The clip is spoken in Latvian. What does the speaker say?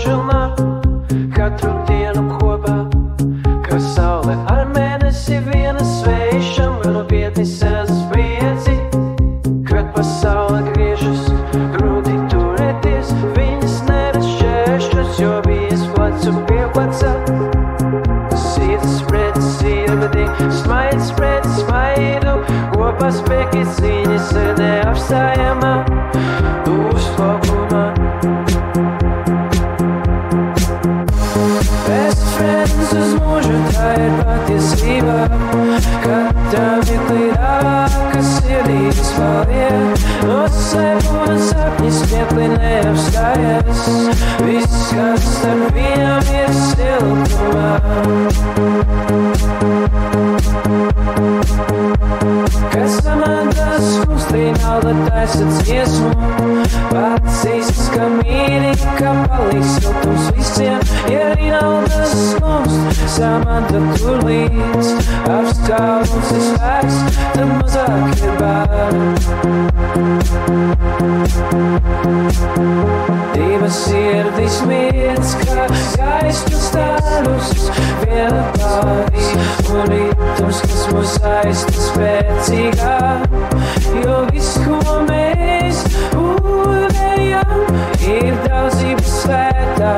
nožilnā, katru dienu kopā, kā saule ar mēnesi viena sveišam, gan nopietni saspriedzi, kad pasaule griežas, grūti turēties, viņas neredz šķēršļus, jo bijis plecu pie pleca. Sirds pret sirdi, smaids pret smaidu, kopā spēki cīņas ir neapstājamā uzplaukumā. Best friends uz mūžu, tā ir patiesība, katrā mirklī kas sirdīs paliek, noslēpuma sapņi smiekli neapstājas, viss, kas starp viņam ir siltumā. Kas samantas kumstrī nauda taisa dziesmu, pats ka mīli, ka paliks siltums visiem, ja arī naudas kumst, samanta tur līdz, apskāvums ir spēks, tad mazāk ir bērnu. Divas sirdis miedz, kā skaistu stārus, viena pārī, un ritums, kas mūs saista spēcīgā, jo viss, ko mēs būvējam, ir daudzība svētā.